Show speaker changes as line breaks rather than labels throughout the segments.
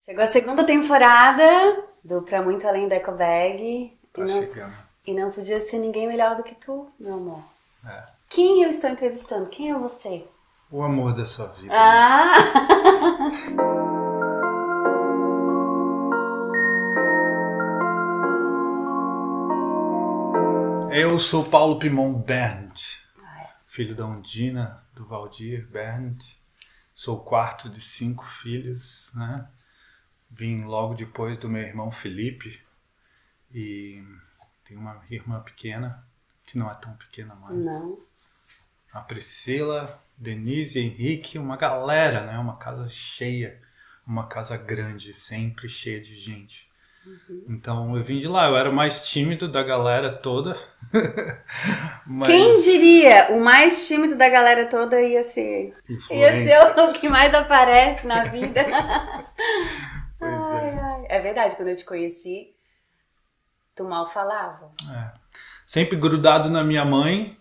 Chegou a segunda temporada do Pra Muito Além da Ecobag. E não podia ser ninguém melhor do que tu, meu amor.
É.
Quem eu estou entrevistando? Quem é você?
O amor da sua vida.
Ah!
Eu sou Paulo Pimon Berndt, filho da Undina, do Valdir Berndt. Sou o quarto de 5 filhos, né? Vim logo depois do meu irmão Felipe e tenho uma irmã pequena, que não é tão pequena mais.
Não.
A Priscila, Denise, Henrique, uma galera, né? Uma casa cheia, uma casa grande, sempre cheia de gente. Uhum. Então eu vim de lá, eu era o mais tímido da galera toda. Mas... Quem
diria? O mais tímido da galera toda ia ser o que mais aparece na vida.
Pois é.
É verdade, quando eu te conheci, tu mal falava.
É. Sempre grudado na minha mãe,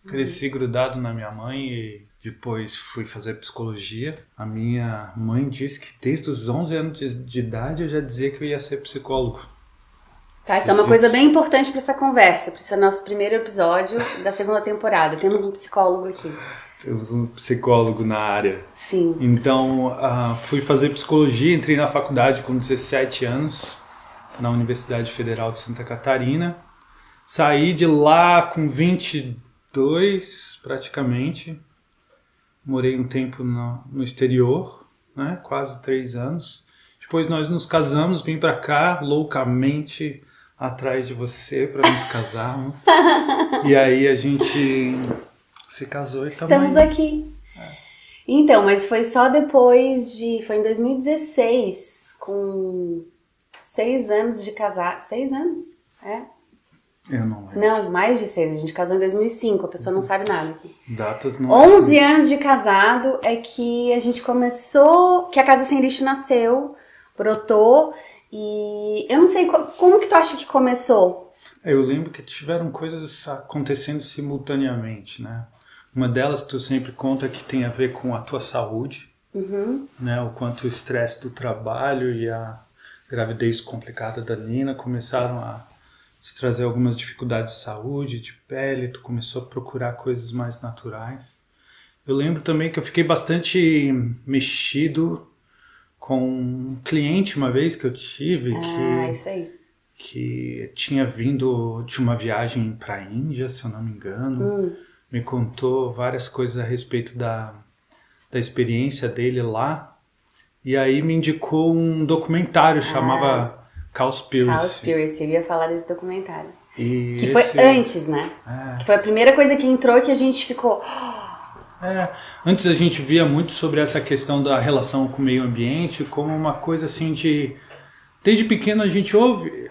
cresci grudado na minha mãe e depois fui fazer psicologia. A minha mãe disse que desde os 11 anos de idade eu já dizia que eu ia ser psicólogo.
Tá, isso é uma coisa bem importante para essa conversa, para esse nosso primeiro episódio da segunda temporada. Temos um psicólogo aqui.
Temos um psicólogo na área.
Sim.
Então, fui fazer psicologia, entrei na faculdade com 17 anos, na Universidade Federal de Santa Catarina. Saí de lá com 22, praticamente. Morei um tempo no exterior, né? Quase 3 anos. Depois nós nos casamos, vim pra cá loucamente atrás de você para nos casarmos. E aí a gente se casou e
estamos aqui. É. Então, mas foi só depois foi em 2016, com 6 anos de casar. 6 anos? É?
Eu não lembro.
Não, mais de 6. A gente casou em 2005, a pessoa não sabe nada aqui.
Datas não...
11 anos de casado é que a gente começou, que a Casa Sem Lixo nasceu, brotou, e eu não sei, como que tu acha que começou?
Eu lembro que tiveram coisas acontecendo simultaneamente, né? Uma delas que tu sempre conta que tem a ver com a tua saúde, né? O quanto o estresse do trabalho e a gravidez complicada da Nina começaram a trazer algumas dificuldades de saúde, de pele, tu começou a procurar coisas mais naturais. Eu lembro também que eu fiquei bastante mexido com um cliente uma vez que eu tive,
isso aí.
Que tinha vindo de uma viagem para a Índia, se eu não me engano, me contou várias coisas a respeito da experiência dele lá, e aí me indicou um documentário, chamava Cowspiracy.
Eu ia falar desse documentário.
E
que foi antes, né? Que foi a primeira coisa que entrou que a gente ficou...
Antes a gente via muito sobre essa questão da relação com o meio ambiente como uma coisa assim de... Desde pequeno a gente ouve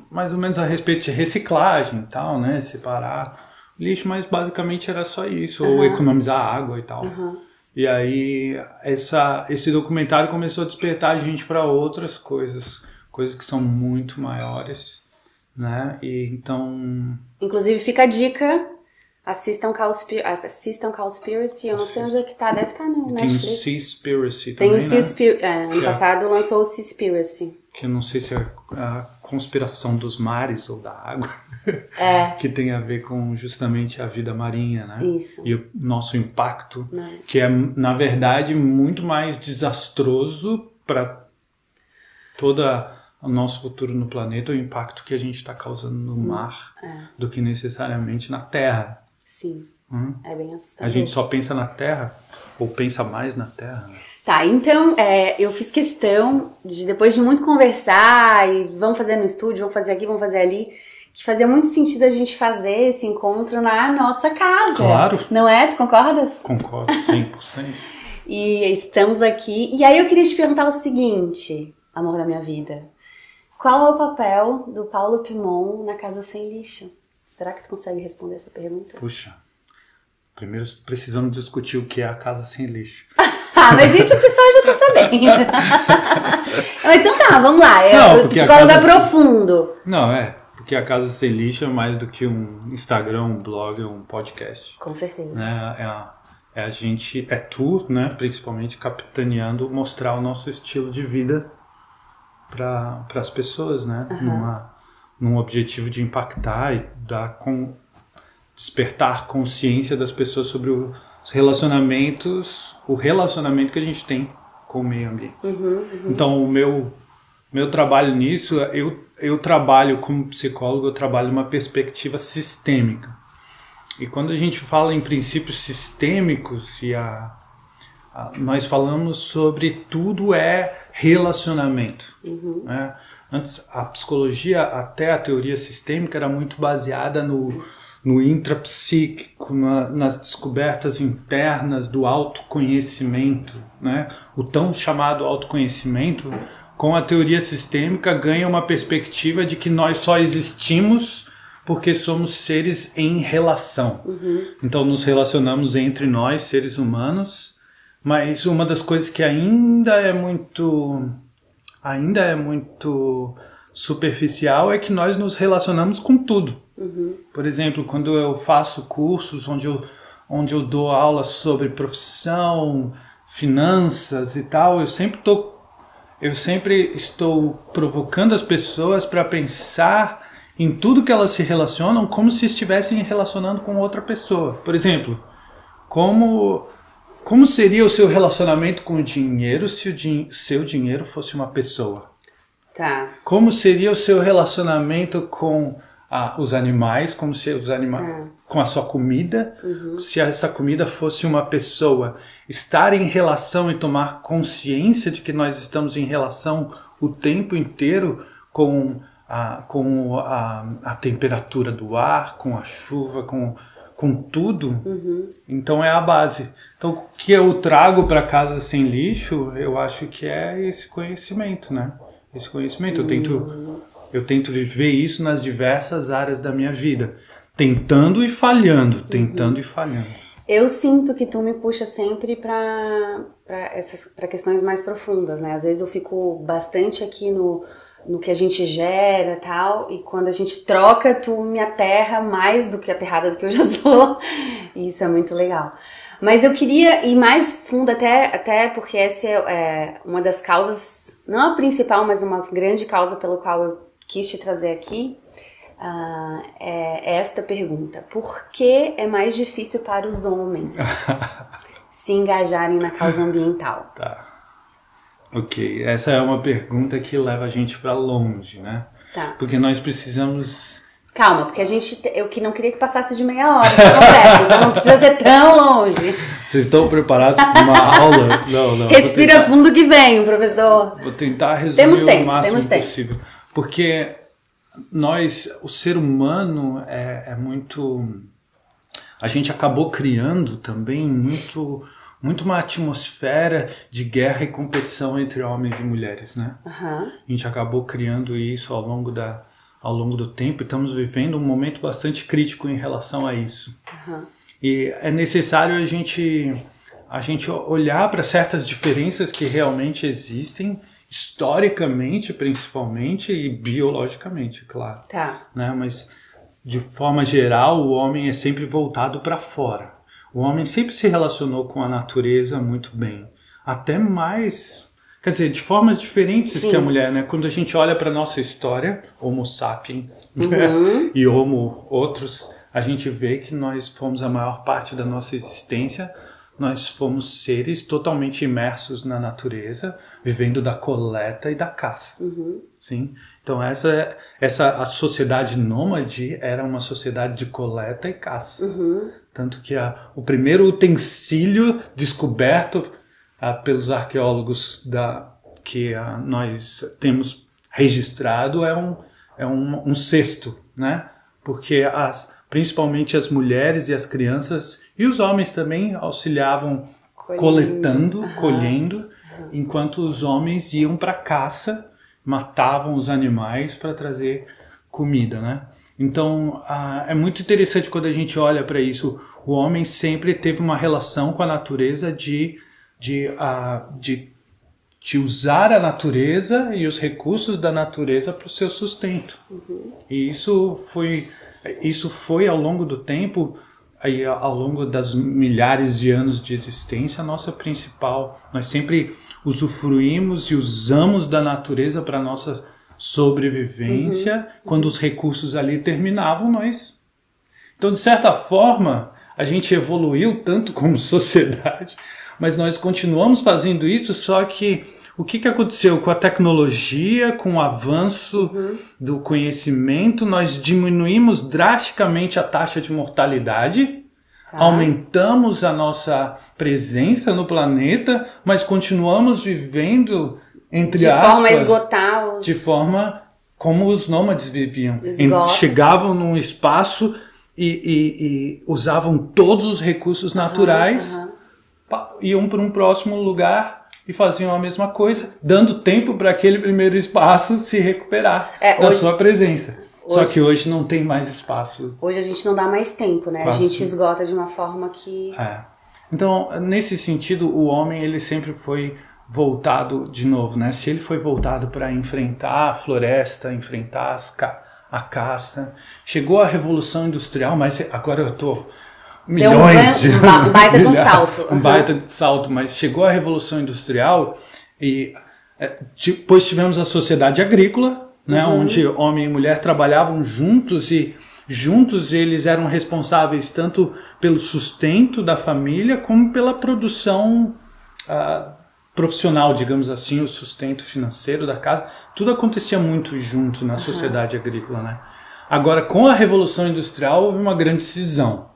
mais ou menos a respeito de reciclagem e tal, né? Separar o lixo, mas basicamente era só isso, ou economizar água e tal. E aí esse documentário começou a despertar a gente para outras coisas que são muito maiores, né? E então...
Inclusive fica a dica, assistam Cowspiracy, eu não sei onde é que tá, deve estar no Netflix.
Tem o Seaspiracy também,
Tem o Seaspiracy, ano passado lançou o Seaspiracy.
Que eu não sei se é a conspiração dos mares ou da água, que tem a ver com justamente a vida marinha, né?
Isso.
E o nosso impacto, que é, na verdade, muito mais desastroso para todo o nosso futuro no planeta, o impacto que a gente está causando no mar, do que necessariamente na Terra.
Sim, é bem assustador.
A gente só pensa na Terra, ou pensa mais na Terra, né?
Tá, então eu fiz questão de, depois de muito conversar, e vamos fazer no estúdio, vamos fazer aqui, vamos fazer ali, que fazia muito sentido a gente fazer esse encontro na nossa casa.
Claro.
Não é? Tu concordas?
Concordo, 100%.
E estamos aqui, e aí eu queria te perguntar o seguinte, amor da minha vida, qual é o papel do Paulo Pimon na Casa Sem Lixo? Será que tu consegue responder essa pergunta?
Puxa, primeiro precisamos discutir o que é a Casa Sem Lixo.
Mas isso o pessoal já tá sabendo. Então tá, vamos lá. O psicólogo é profundo.
Não, porque a Casa Sem Lixo é mais do que um Instagram, um blog, um podcast.
Com certeza.
Né? A gente, tu, né, principalmente capitaneando, mostrar o nosso estilo de vida para as pessoas, né? Num objetivo de impactar e despertar consciência das pessoas sobre os relacionamentos, o relacionamento que a gente tem com o meio ambiente. Então, o meu trabalho nisso, eu trabalho como psicólogo, eu trabalho numa perspectiva sistêmica. E quando a gente fala em princípios sistêmicos, nós falamos sobre tudo é relacionamento. Né? Antes, a psicologia, até a teoria sistêmica, era muito baseada no intrapsíquico, nas descobertas internas do autoconhecimento. Né? O tão chamado autoconhecimento, com a teoria sistêmica, ganha uma perspectiva de que nós só existimos porque somos seres em relação. Então nos relacionamos entre nós, seres humanos, mas uma das coisas que ainda é muito superficial é que nós nos relacionamos com tudo. Por exemplo, quando eu faço cursos onde eu dou aulas sobre profissão, finanças e tal, eu sempre estou provocando as pessoas para pensar em tudo que elas se relacionam como se estivessem relacionando com outra pessoa. Por exemplo, como seria o seu relacionamento com o dinheiro se o seu dinheiro fosse uma pessoa?
Tá.
Como seria o seu relacionamento com os animais, com a sua comida, se essa comida fosse uma pessoa? Estar em relação e tomar consciência de que nós estamos em relação o tempo inteiro com a temperatura do ar, com a chuva, com tudo. Então é a base. Então o que eu trago para Casa Sem Lixo, eu acho que é esse conhecimento, né? Esse conhecimento, eu tento viver isso nas diversas áreas da minha vida, tentando e falhando. Eu
sinto que tu me puxa sempre para questões mais profundas, né? Às vezes eu fico bastante aqui no que a gente gera e tal, e quando a gente troca, tu me aterra mais do que aterrada do que eu já sou. Isso é muito legal. Mas eu queria ir mais fundo, até porque essa é uma das causas, não a principal, mas uma grande causa pelo qual eu quis te trazer aqui, é esta pergunta. Por que é mais difícil para os homens se engajarem na causa ambiental?
Tá. Ok, essa é uma pergunta que leva a gente para longe, né?
Tá.
Porque nós precisamos...
Calma, porque eu que não queria que passasse de meia hora essa conversa, então não precisa ser tão longe.
Vocês estão preparados para uma aula? Não.
Respira fundo que vem, professor.
Vou tentar resumir o máximo possível.
Tempo.
Porque o ser humano é muito... A gente acabou criando também muito uma atmosfera de guerra e competição entre homens e mulheres, né? A gente acabou criando isso ao longo do tempo e estamos vivendo um momento bastante crítico em relação a isso. E é necessário a gente olhar para certas diferenças que realmente existem, historicamente principalmente e biologicamente, claro.
Tá.
Né? Mas de forma geral o homem é sempre voltado para fora. O homem sempre se relacionou com a natureza muito bem, até mais, quer dizer, de formas diferentes que a mulher, né? Quando a gente olha para a nossa história, Homo sapiens e Homo outros, a gente vê que nós fomos a maior parte da nossa existência, nós fomos seres totalmente imersos na natureza, vivendo da coleta e da caça. Sim? Então a sociedade nômade era uma sociedade de coleta e caça. Tanto que o primeiro utensílio descoberto pelos arqueólogos que nós temos registrado é um cesto, né? Porque principalmente as mulheres e as crianças e os homens também auxiliavam colhendo, enquanto os homens iam para caça, matavam os animais para trazer comida, né? Então é muito interessante quando a gente olha para isso. O homem sempre teve uma relação com a natureza de usar a natureza e os recursos da natureza para o seu sustento. E isso foi ao longo do tempo aí ao longo das milhares de anos de existência, nós sempre usufruímos e usamos da natureza para nossa sobrevivência. Quando os recursos ali terminavam, Então, de certa forma, a gente evoluiu tanto como sociedade, mas nós continuamos fazendo isso, só que o que aconteceu com a tecnologia, com o avanço do conhecimento, nós diminuímos drasticamente a taxa de mortalidade, aumentamos a nossa presença no planeta, mas continuamos vivendo, entre aspas...
De forma a esgotar os...
De forma como os nômades viviam. Chegavam num espaço e usavam todos os recursos naturais, iam para um próximo lugar e faziam a mesma coisa, dando tempo para aquele primeiro espaço se recuperar da sua presença. Só que hoje não tem mais espaço.
Hoje a gente não dá mais tempo, né? A gente esgota de uma forma que...
Então, nesse sentido, o homem ele sempre foi voltado, de novo, né? Se ele foi voltado para enfrentar a floresta, enfrentar a caça, chegou a Revolução Industrial, mas agora eu tô...
Um baita de um salto.
Um baita de salto, mas chegou a Revolução Industrial e depois tivemos a sociedade agrícola, né, onde homem e mulher trabalhavam juntos e juntos eles eram responsáveis tanto pelo sustento da família como pela produção profissional, digamos assim, o sustento financeiro da casa. Tudo acontecia muito junto na sociedade agrícola, né? Agora, com a Revolução Industrial, houve uma grande cisão.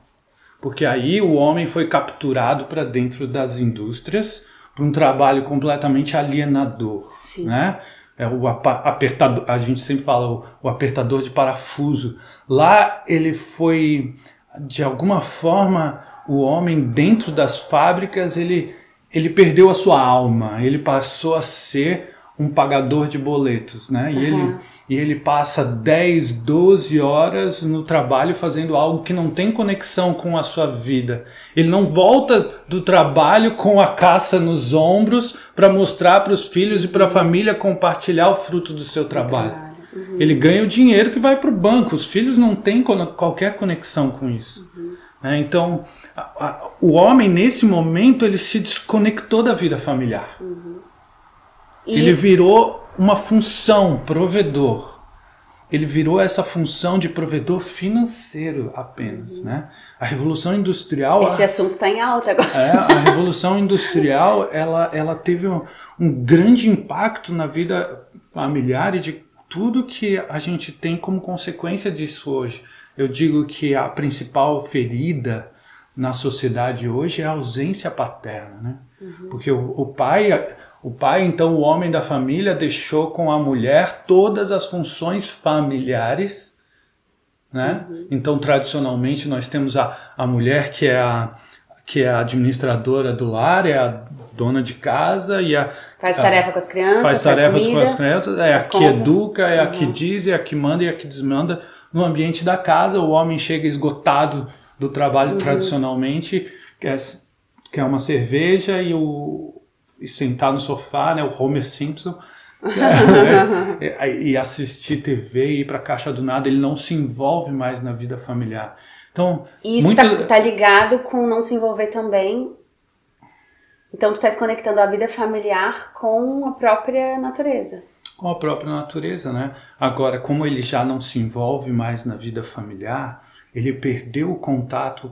Porque aí o homem foi capturado para dentro das indústrias para um trabalho completamente alienador. Né? O apertador, a gente sempre fala o apertador de parafuso. Lá ele foi, de alguma forma, o homem dentro das fábricas, ele perdeu a sua alma, ele passou a ser um pagador de boletos, né? E ele passa 10, 12 horas no trabalho fazendo algo que não tem conexão com a sua vida. Ele não volta do trabalho com a caça nos ombros para mostrar para os filhos e para a família compartilhar o fruto do seu trabalho. Ele ganha o dinheiro que vai para o banco. Os filhos não têm qualquer conexão com isso. Então, o homem, nesse momento, ele se desconectou da vida familiar. Ele virou uma função, provedor. Ele virou essa função de provedor financeiro apenas, né? A Revolução Industrial...
Esse assunto está em alta agora.
A Revolução Industrial, ela teve um grande impacto na vida familiar e de tudo que a gente tem como consequência disso hoje. Eu digo que a principal ferida na sociedade hoje é a ausência paterna, né? Porque o pai, então o homem da família, deixou com a mulher todas as funções familiares, né? Então, tradicionalmente, nós temos a mulher que é a administradora do lar, é a dona de casa e
faz tarefa com as crianças,
faz tarefas
comida,
com as crianças, é a que educa, é a que diz, é a que manda e a que desmanda no ambiente da casa. O homem chega esgotado do trabalho tradicionalmente, quer uma cerveja e sentar no sofá, né, o Homer Simpson, e assistir TV e ir para a caixa do nada. Ele não se envolve mais na vida familiar. Então,
isso tá ligado com não se envolver também. Então tu está se conectando a vida familiar com a própria natureza.
Com a própria natureza, né? Agora, como ele já não se envolve mais na vida familiar, ele perdeu o contato.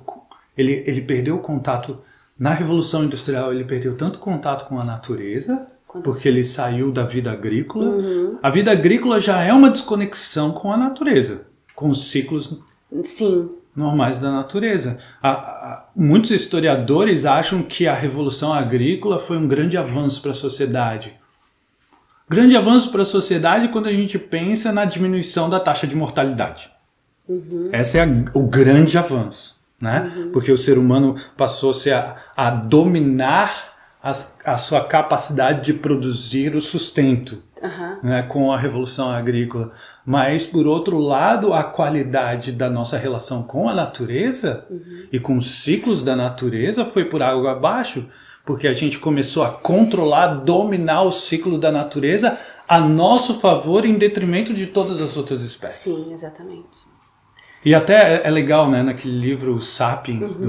Ele perdeu o contato. Na Revolução Industrial, ele perdeu tanto contato com a natureza, porque ele saiu da vida agrícola. A vida agrícola já é uma desconexão com a natureza, com os ciclos normais da natureza. Muitos historiadores acham que a Revolução Agrícola foi um grande avanço para a sociedade. Grande avanço para a sociedade quando a gente pensa na diminuição da taxa de mortalidade. Esse é o grande avanço. Né? Porque o ser humano passou-se a dominar a sua capacidade de produzir o sustento, né, com a Revolução Agrícola. Mas, por outro lado, a qualidade da nossa relação com a natureza e com os ciclos da natureza foi por água abaixo, porque a gente começou a controlar, dominar o ciclo da natureza a nosso favor, em detrimento de todas as outras espécies.
Sim, exatamente.
E até é legal, né, naquele livro Sapiens,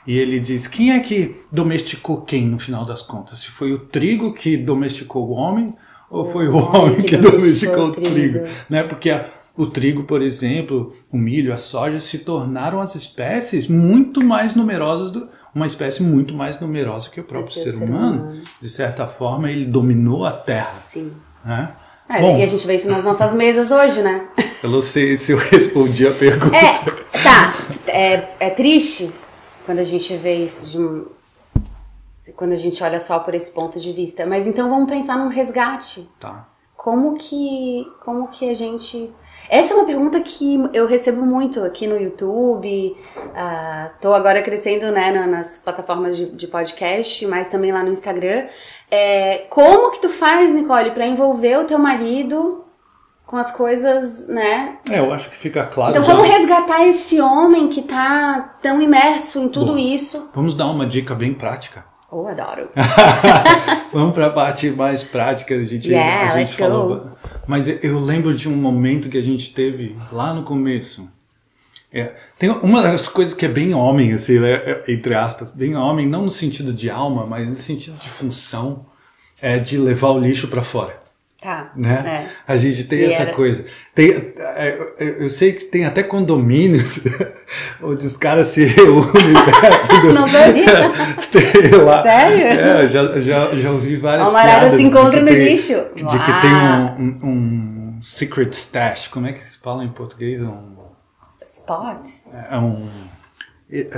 e ele diz, quem é que domesticou quem no final das contas? Se foi o trigo que domesticou o homem ou foi o homem que domesticou o trigo? Né? Porque o trigo, por exemplo, o milho, a soja se tornaram as espécies muito mais numerosas, uma espécie muito mais numerosa que o próprio ser humano. De certa forma, ele dominou a terra.
Sim.
Né?
Bom, e a gente vê isso nas nossas mesas hoje, né?
Eu não sei se eu respondi a pergunta.
É triste quando a gente vê isso, quando a gente olha só por esse ponto de vista. Mas então vamos pensar num resgate.
Tá.
Como que a gente... Essa é uma pergunta que eu recebo muito aqui no YouTube. Tô agora crescendo, né, nas plataformas de podcast, mas também lá no Instagram. Como que tu faz, Nicole, para envolver o teu marido com as coisas, né?
Eu acho que fica claro.
Então, como resgatar esse homem que tá tão imerso em tudo isso?
Vamos dar uma dica bem prática.
Adoro.
Vamos para a parte mais prática. A gente falou. Mas eu lembro de um momento que a gente teve lá no começo. Tem uma das coisas que é bem homem, assim, né? Entre aspas, bem homem, não no sentido de alma, mas no sentido de função, é de levar o lixo para fora.
Tá.
Né? A gente tem essa coisa. Eu sei que tem até condomínios onde os caras se reúnem perto do...
Não sabia?
Lá.
Sério?
Já ouvi várias
piadas. A marada se encontra no lixo.
De que tem um secret stash. Como é que se fala em português?
Spot?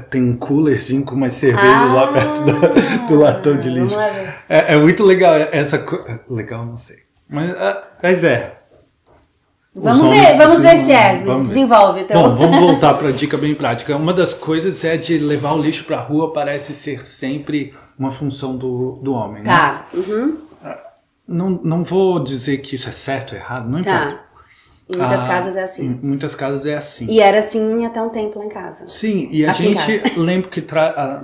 Tem um coolerzinho com umas cervejas lá perto do latão de lixo. É muito legal essa coisa. Legal, não sei. Mas
Vamos ver se é. Desenvolve. Então.
Bom, vamos voltar para a dica bem prática. Uma das coisas é de levar o lixo para a rua, parece ser sempre uma função do homem.
Tá.
Né? Não vou dizer que isso é certo ou errado, não importa.
Em muitas casas é assim.
Em muitas casas é assim.
E era assim até um tempo lá em casa.
Sim, e a gente lembra que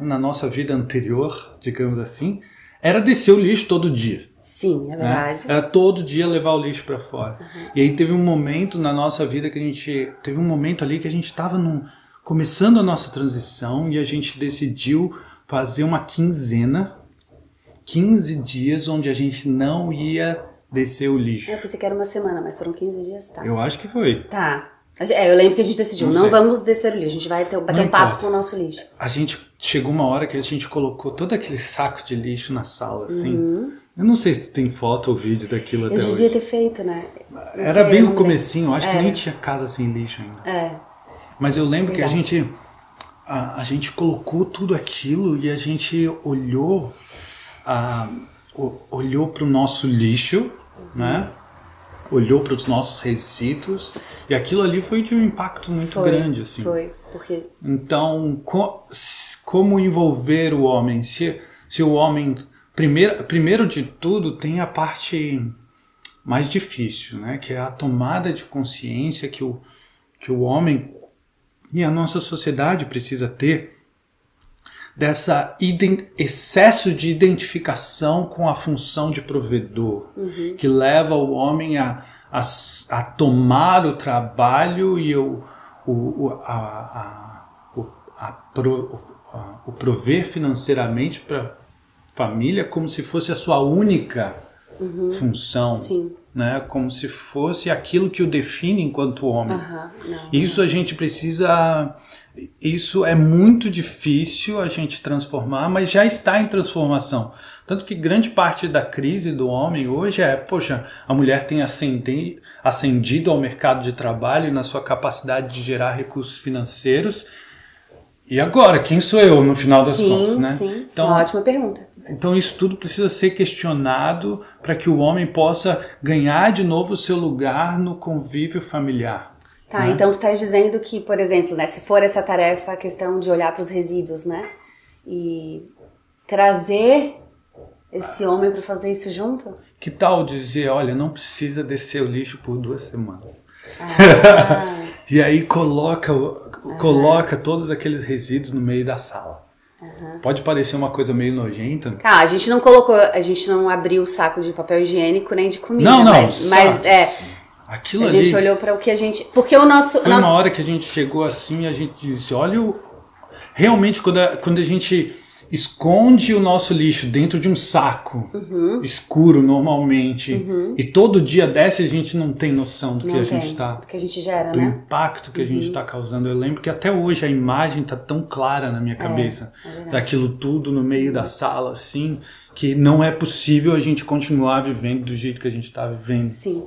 na nossa vida anterior, digamos assim, era descer o lixo todo dia.
Sim, é verdade.
Era todo dia levar o lixo para fora. E aí teve um momento na nossa vida que teve um momento ali que a gente estava começando a nossa transição e a gente decidiu fazer uma quinzena, 15 dias onde a gente não ia descer o lixo.
Eu pensei que era uma semana, mas foram 15 dias, tá?
Eu acho que foi.
Tá. Eu lembro que a gente decidiu, não vamos descer o lixo, a gente vai bater um papo com o nosso lixo.
A gente chegou uma hora que a gente colocou todo aquele saco de lixo na sala, assim. Eu não sei se tem foto ou vídeo daquilo até hoje.
Eu devia ter feito, né?
Era bem o comecinho, eu acho que nem tinha casa sem lixo ainda. Mas eu lembro que a gente colocou tudo aquilo e a gente olhou para o nosso lixo, né? Olhou para os nossos resíduos e aquilo ali foi de um impacto muito grande, assim.
Porque...
Então, como envolver o homem? Se o homem, primeiro de tudo, tem a parte mais difícil, né? Que é a tomada de consciência que o homem e a nossa sociedade precisa ter dessa excesso de identificação com a função de provedor, que leva o homem a tomar o trabalho e o prover financeiramente para a família como se fosse a sua única função.
Sim.
Né? Como se fosse aquilo que o define enquanto homem. Isso a gente precisa... Isso é muito difícil a gente transformar, mas já está em transformação. Tanto que grande parte da crise do homem hoje a mulher tem ascendido ao mercado de trabalho e na sua capacidade de gerar recursos financeiros. E agora, quem sou eu no final das contas, né?
Sim, então, uma ótima pergunta.
Então isso tudo precisa ser questionado para que o homem possa ganhar de novo o seu lugar no convívio familiar.
Tá, então tu estás dizendo que, por exemplo, né, se for essa tarefa, a questão de olhar para os resíduos, né? E trazer esse homem para fazer isso junto?
Que tal dizer, olha, não precisa descer o lixo por 2 semanas. E aí coloca todos aqueles resíduos no meio da sala. Pode parecer uma coisa meio nojenta.
A gente não abriu o saco de papel higiênico nem de comida.
Não,
mas
Aquilo
A
ali...
gente olhou para o que a gente... Porque o nosso...
Foi uma hora que a gente chegou assim e a gente disse, olha o... Realmente, quando a gente esconde o nosso lixo dentro de um saco escuro normalmente e todo dia desce, a gente não tem noção do que a gente está...
Do que a gente gera,
do
né?
impacto que a gente está causando. Eu lembro que até hoje a imagem está tão clara na minha cabeça daquilo tudo no meio da sala, assim, que não é possível a gente continuar vivendo do jeito que a gente está vivendo.
Sim.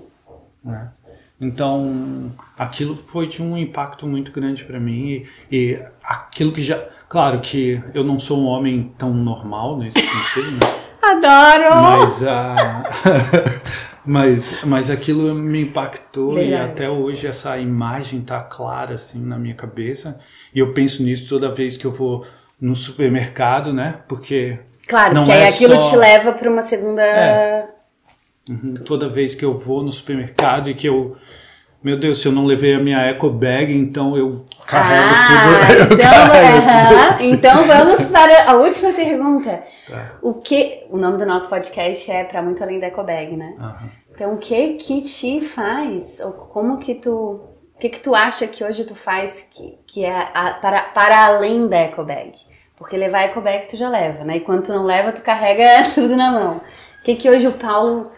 Né? Então, aquilo foi de um impacto muito grande para mim e aquilo que já... Claro que eu não sou um homem tão normal nesse sentido, né?
Adoro!
Mas aquilo me impactou.
Verdade.
E até hoje essa imagem tá clara assim na minha cabeça e eu penso nisso toda vez que eu vou no supermercado, né? Porque
claro,
não
porque
é
aí aquilo
só...
te leva para uma segunda...
Toda vez que eu vou no supermercado e que eu... Meu Deus, se eu não levei a minha eco bag, então eu carrego tudo.
Então vamos para a última pergunta.
Tá.
O nome do nosso podcast é Pra Muito Além da Eco Bag, né? Então o que te faz, ou como que tu... O que tu acha que hoje tu faz que é para além da eco bag? Porque levar a eco bag tu já leva, né? E quando tu não leva, tu carrega tudo na mão. O que hoje o Paulo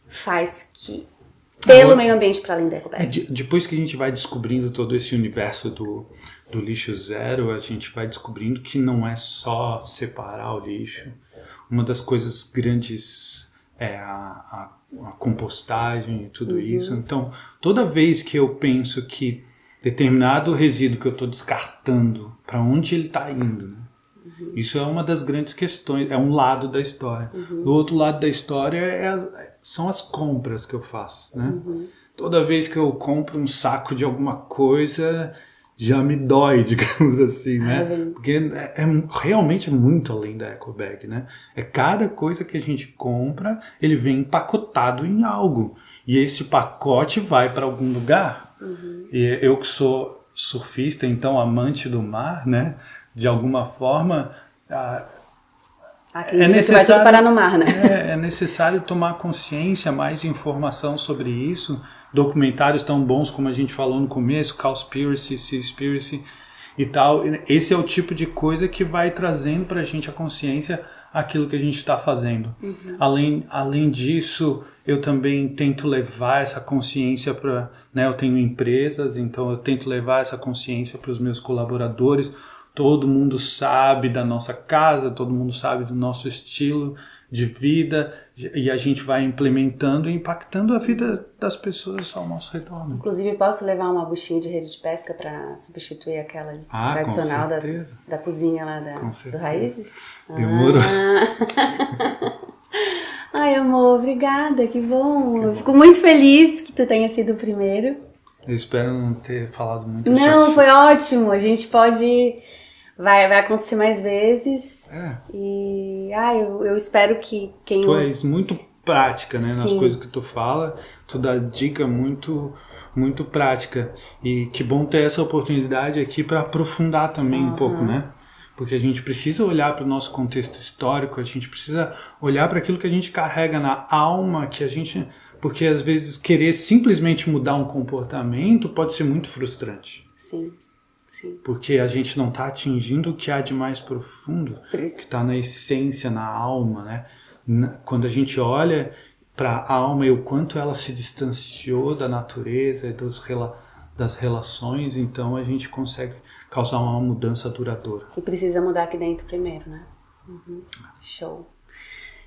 faz pelo meio ambiente para além da eco bag?
Depois que a gente vai descobrindo todo esse universo do lixo zero, a gente vai descobrindo que não é só separar o lixo. Uma das coisas grandes é a compostagem e tudo isso. Então, toda vez que eu penso que determinado resíduo que eu estou descartando, para onde ele está indo, né? Isso é uma das grandes questões, é um lado da história. Do outro lado da história são as compras que eu faço, né? Toda vez que eu compro um saco de alguma coisa, já me dói, digamos assim, né? Porque realmente é muito além da eco bag, né? É cada coisa que a gente compra, ele vem empacotado em algo. E esse pacote vai para algum lugar. E eu que sou surfista, então amante do mar, né? De alguma forma,
é necessário, vai tudo parar no mar, né?
É necessário tomar consciência, mais informação sobre isso. Documentários tão bons como a gente falou no começo, Cowspiracy, Seaspiracy e tal. Esse é o tipo de coisa que vai trazendo para a gente a consciência aquilo que a gente está fazendo. Além disso, eu também tento levar essa consciência para... Né, eu tenho empresas, então eu tento levar essa consciência para os meus colaboradores. Todo mundo sabe da nossa casa, todo mundo sabe do nosso estilo de vida e a gente vai implementando e impactando a vida das pessoas ao nosso redor. Né?
Inclusive, posso levar uma buchinha de rede de pesca para substituir aquela tradicional da cozinha lá do Raízes?
Demorou.
Ai, amor, obrigada, que bom. Eu fico muito feliz que tu tenha sido o primeiro.
Eu espero não ter falado muito.
Não, foi ótimo. A gente pode... Vai acontecer mais vezes. E eu espero que quem...
Tu és muito prática, né? Nas coisas que tu fala. Tu dá dica muito, muito prática. E que bom ter essa oportunidade aqui para aprofundar também um pouco, né? Porque a gente precisa olhar para o nosso contexto histórico, a gente precisa olhar para aquilo que a gente carrega na alma, que a gente... Porque às vezes querer simplesmente mudar um comportamento pode ser muito frustrante.
Sim.
Porque a gente não está atingindo o que há de mais profundo, que está na essência, na alma, né? Quando a gente olha para a alma e o quanto ela se distanciou da natureza e das relações, então a gente consegue causar uma mudança duradoura.
E precisa mudar aqui dentro primeiro, né? Show.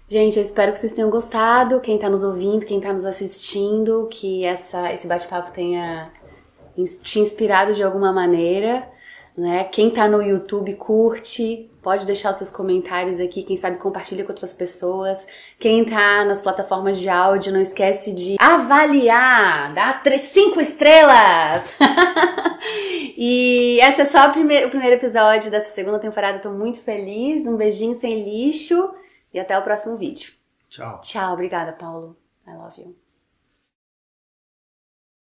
Gente, eu espero que vocês tenham gostado, quem está nos ouvindo, quem está nos assistindo, que esse bate-papo tenha te inspirado de alguma maneira, né? Quem tá no YouTube, curte, pode deixar os seus comentários aqui, quem sabe compartilha com outras pessoas. Quem tá nas plataformas de áudio, não esquece de avaliar, dá 5 estrelas! E esse é só o primeiro episódio dessa segunda temporada, eu tô muito feliz, um beijinho sem lixo e até o próximo vídeo.
Tchau.
Tchau, obrigada, Paulo. I love you.